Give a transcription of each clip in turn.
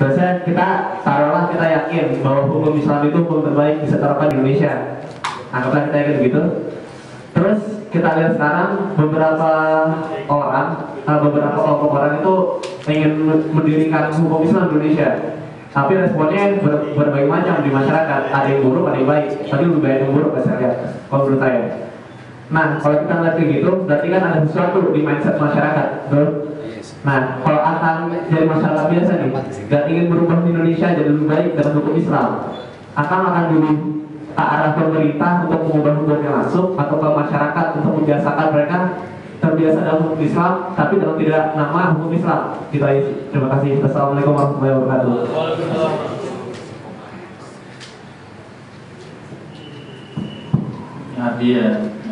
Biasanya kita taruhlah kita yakin bahwa hukum Islam itu hukum terbaik bisa diterapkan di Indonesia. Anggaplah kita yakin begitu. Terus kita lihat sekarang beberapa kelompok orang itu ingin mendirikan hukum Islam di Indonesia. Tapi responnya berbagai macam di masyarakat. Ada yang buruk, ada yang baik. Tapi lebih baik yang buruk masyarakat, kalau menurut saya. Nah, kalau kita lihat kayak gitu, berarti kan ada sesuatu di mindset masyarakat, betul? Nah, kalau akan dari masyarakat biasa nih, dan ingin berubah Indonesia jadi lebih baik dalam hukum Islam, akan dulu ke arah pemerintah untuk mengubah hukumnya masuk, atau ke masyarakat untuk membiasakan mereka terbiasa dalam hukum Islam, tapi dalam tidak nama hukum Islam. Kita terima kasih. Assalamualaikum warahmatullahi wabarakatuh.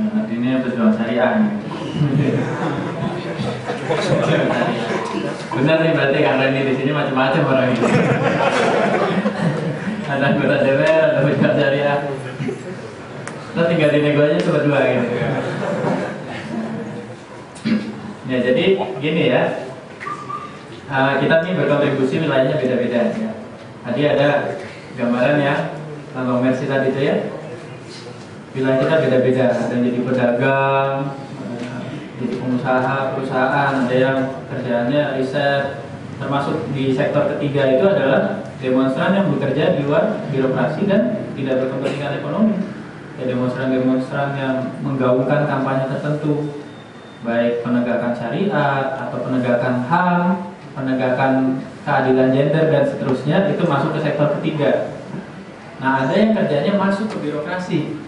Artinya pejuang syariah. Benar nih berarti karena ini di sini macam-macam orang ini. Ada anggota DPR, ada pejuang syariah. Kita tinggal di nego aja cuma dua gitu. Ya jadi gini ya, kita nih berkontribusi wilayahnya beda-beda ya. Tadi ada gambaran ya, Kantong Mercy tadi itu ya. Wilayah kita beda-beda, ada yang jadi pedagang, jadi pengusaha, perusahaan, ada yang kerjaannya riset. Termasuk di sektor ketiga itu adalah demonstran yang bekerja di luar birokrasi dan tidak berkepentingan ekonomi. Ya, demonstran-demonstran yang menggaungkan kampanye tertentu, baik penegakan syariat atau penegakan HAM, penegakan keadilan gender dan seterusnya, itu masuk ke sektor ketiga. Nah, ada yang kerjanya masuk ke birokrasi,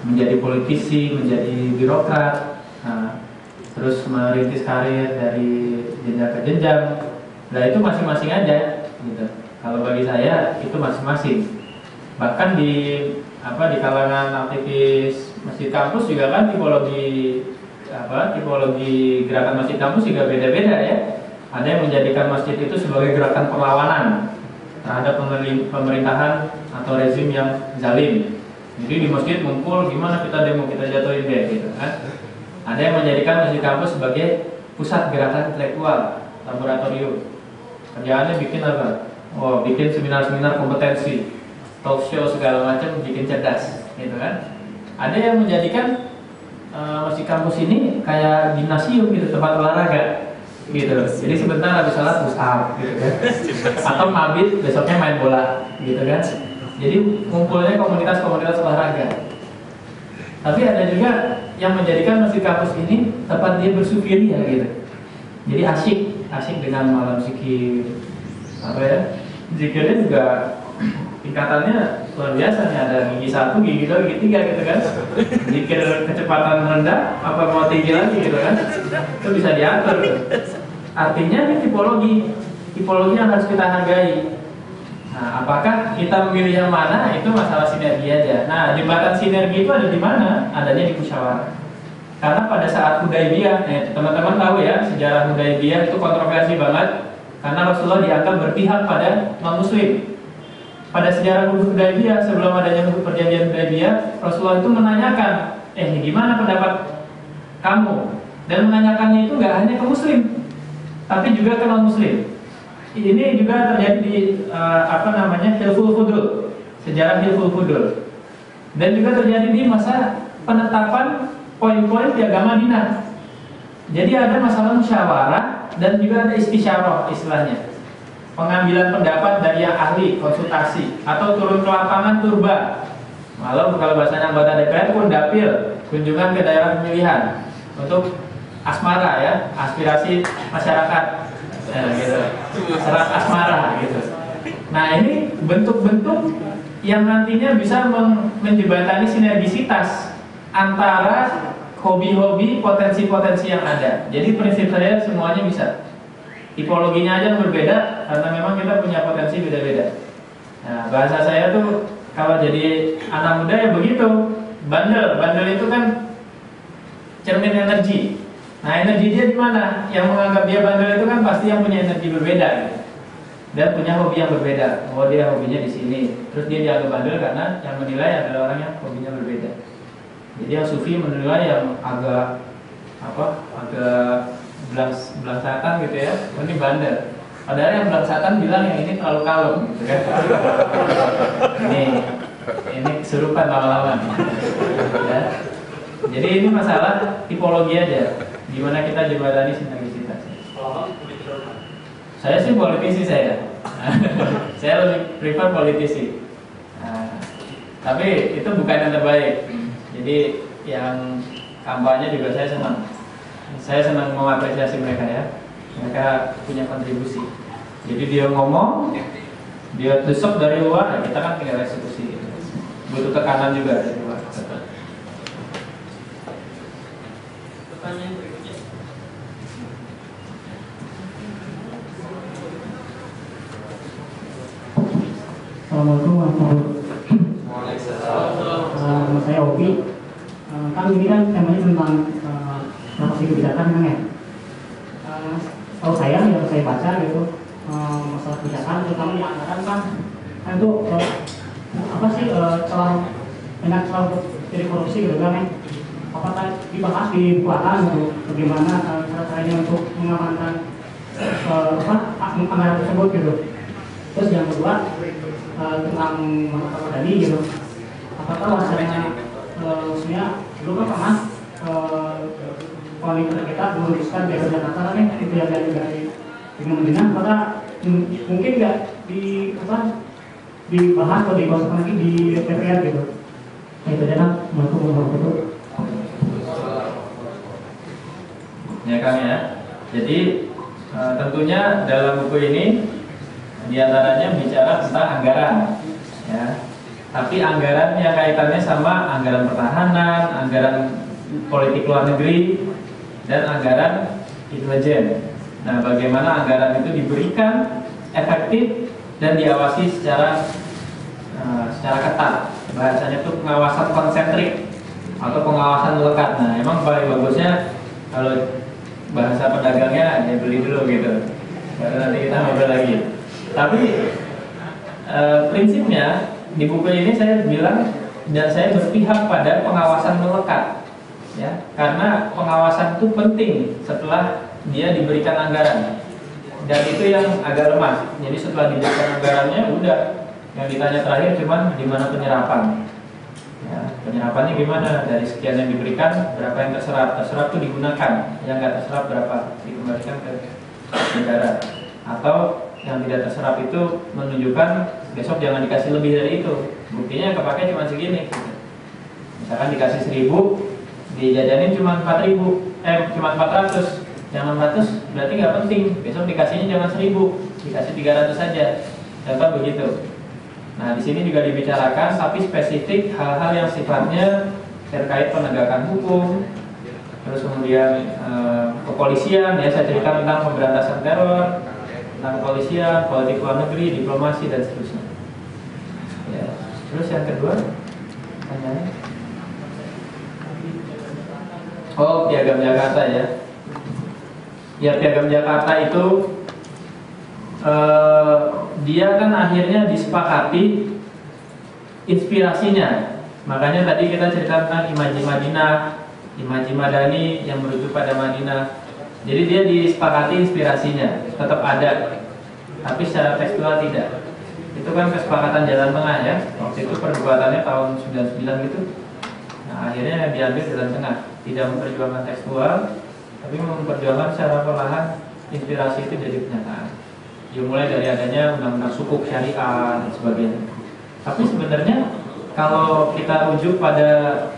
menjadi politisi, menjadi birokrat, terus merintis karir dari jenjang ke jenjang. Nah, itu masing-masing aja gitu. Kalau bagi saya itu masing-masing. Bahkan di kalangan aktivis masjid kampus juga kan tipologi gerakan masjid kampus juga beda-beda ya. Ada yang menjadikan masjid itu sebagai gerakan perlawanan terhadap pemerintahan atau rezim yang zalim. Jadi di masjid ngumpul, gimana kita demo, kita jatuhin dia gitu kan. Ada yang menjadikan masjid kampus sebagai pusat gerakan intelektual, laboratorium. Kerjaannya bikin apa? Oh, bikin seminar-seminar kompetensi, talk show segala macam, bikin cerdas gitu kan. Ada yang menjadikan masjid kampus ini kayak gimnasium gitu, tempat olahraga gitu. Jadi sebentar habis sholat push up gitu kan. Atau mabit besoknya main bola gitu kan. Jadi ngumpulnya komunitas-komunitas olahraga. Tapi ada juga yang menjadikan masjid kampus ini tempat dia bersufiria gitu. Jadi asyik dengan malam zikir. Zikirnya juga tingkatannya luar biasa nih, ada gigi 1, gigi 2, gigi 3 gitu kan. Zikir kecepatan rendah apa mau tinggi lagi gitu kan. Itu bisa diatur. Artinya ini tipologi yang harus kita hargai. Nah, apakah kita memilih yang mana itu masalah sinergi aja. Nah, jembatan sinergi itu ada di mana? Adanya di musyawarah. Karena pada saat Hudaybiyah, teman-teman tahu ya, sejarah Hudaybiyah itu kontroversi banget. Karena Rasulullah dianggap berpihak pada non-muslim. Pada sejarah Hudaybiyah, sebelum adanya perjanjian Hudaybiyah, Rasulullah itu menanyakan, gimana pendapat kamu? Dan menanyakannya itu nggak hanya ke muslim, tapi juga ke non-muslim. Ini juga terjadi di Hilful Fudul, sejarah Hilful Fudul. Dan juga terjadi di masa penetapan poin-poin piagam Madinah. Jadi ada masalah musyawarah dan juga ada istisyarah istilahnya. Pengambilan pendapat dari yang ahli, konsultasi, atau turun ke lapangan turba. Malah kalau bahasanya anggota DPR pun dapil, kunjungan ke daerah pemilihan untuk asmara ya, aspirasi masyarakat. Gitu. Serat asmara gitu. Nah, ini bentuk-bentuk yang nantinya bisa menjembatani sinergisitas antara hobi-hobi, potensi-potensi yang ada. Jadi prinsip saya semuanya bisa. Tipologinya aja berbeda karena memang kita punya potensi beda-beda. Nah, bahasa saya tuh kalau jadi anak muda ya begitu. Bandel itu kan cermin energi. Nah, energi dia di mana? Yang menganggap dia bandel itu kan pasti yang punya energi berbeda gitu. Dan punya hobi yang berbeda. Oh, dia hobinya di sini. Terus dia dianggap bandel karena yang menilai adalah orang yang hobinya berbeda. Jadi yang sufi menilai yang agak belangsakan gitu ya. Oh, ini bandel. Padahal yang belangsatan bilang yang ini terlalu kalem, gitu kan? Ini kesurupan lama-lama. Ya. Jadi ini masalah tipologi aja. Gimana kita jembatani sinergisitas. Saya sih politisi saya. Saya lebih prefer politisi. Nah, tapi itu bukan yang terbaik. Jadi yang kampanye juga saya senang. Saya senang mengapresiasi mereka ya. Mereka punya kontribusi. Jadi dia ngomong, dia desok dari luar, kita kan tinggal eksekusi. Butuh tekanan juga dari luar. Pertanyaan berikutnya. Assalamualaikum warahmatullahi wabarakatuh. Saya Opi. Kan ini kan temanya tentang transaksi kebijakan kan ya. Tahu saya yang saya baca gitu masalah kebijakan terutama di anggaran kan itu apa sih celah banyak celah untuk jadi korupsi gitu kan ya. Apakah dibahas di bukaan gitu bagaimana cara-caranya untuk mengamankan anggaran tersebut gitu. Terus yang kedua tentang masalah tadi gitu, apakah wacana sebenarnya dulu kan pernah pemerintah kita menuliskan biaya Jakarta kan ya itu yang dari Medina, apakah mungkin nggak dibahas atau dibahaskan lagi di DPR gitu? Itu aja Assalamualaikum. Ya Kang ya. Jadi tentunya dalam buku ini diantaranya bicara tentang anggaran, ya. Tapi anggaran yang kaitannya sama anggaran pertahanan, anggaran politik luar negeri, dan anggaran intelijen. Nah, bagaimana anggaran itu diberikan efektif dan diawasi secara ketat. Bahasanya itu pengawasan konsentrik atau pengawasan melekat. Nah, emang paling bagusnya kalau bahasa pedagangnya ya beli dulu gitu. Baru nanti kita ngobrol lagi. Tapi prinsipnya di buku ini saya bilang dan saya berpihak pada pengawasan melekat, ya, karena pengawasan itu penting setelah dia diberikan anggaran, dan itu yang agak lemah. Jadi setelah diberikan anggarannya udah yang ditanya terakhir cuman di mana penyerapan, ya, penyerapannya gimana, dari sekian yang diberikan berapa yang terserap itu digunakan, yang nggak terserap berapa dikembalikan ke negara, atau yang tidak terserap itu menunjukkan besok jangan dikasih lebih dari itu. Buktinya yang kepake cuma segini. Misalkan dikasih 1000, dijajanin cuma 4000, cuma 400. Yang 600 berarti nggak penting. Besok dikasihnya jangan 1000, dikasih 300 saja. Contoh begitu. Nah, di sini juga dibicarakan tapi spesifik hal-hal yang sifatnya terkait penegakan hukum. Terus kemudian kepolisian, ya saya cerita tentang pemberantasan teror, tentang kepolisian, politik luar negeri, diplomasi dan seterusnya. Ya. Terus yang kedua, pertanyaannya, Piagam Jakarta ya. Ya, Piagam Jakarta itu dia kan akhirnya disepakati inspirasinya. Makanya tadi kita cerita tentang Imaji Madinah, Imaji Madani yang merujuk pada Madinah. Jadi dia disepakati inspirasinya tetap ada, tapi secara tekstual tidak. Itu kan kesepakatan jalan tengah ya. Waktu itu perbuatannya tahun 99 gitu. Nah, akhirnya diambil jalan tengah, tidak memperjuangkan tekstual, tapi memperjuangkan secara perlahan inspirasi itu jadi kenyataan. Mulai dari adanya undang-undang sukuk syariah dan sebagainya. Tapi sebenarnya kalau kita rujuk pada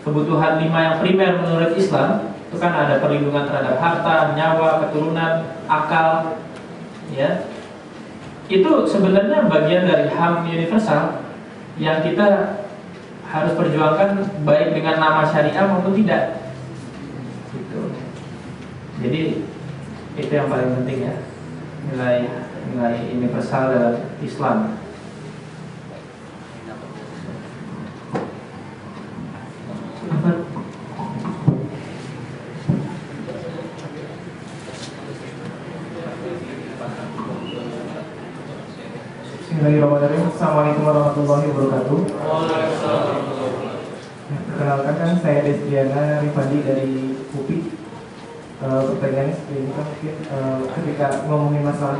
kebutuhan 5 yang primer menurut Islam, itu kan ada perlindungan terhadap harta, nyawa, keturunan, akal, ya. Itu sebenarnya bagian dari HAM universal yang kita harus perjuangkan baik dengan nama syariah maupun tidak. Gitu. Jadi itu yang paling penting ya, nilai universal dalam Islam. Bismillahirrahmanirrahim. Assalamualaikum warahmatullahi wabarakatuh. Perkenalkan, kan saya Desdiana Rifandi dari UPI. pertanyaannya seperti ini kan mungkin ketika ngomongin masalah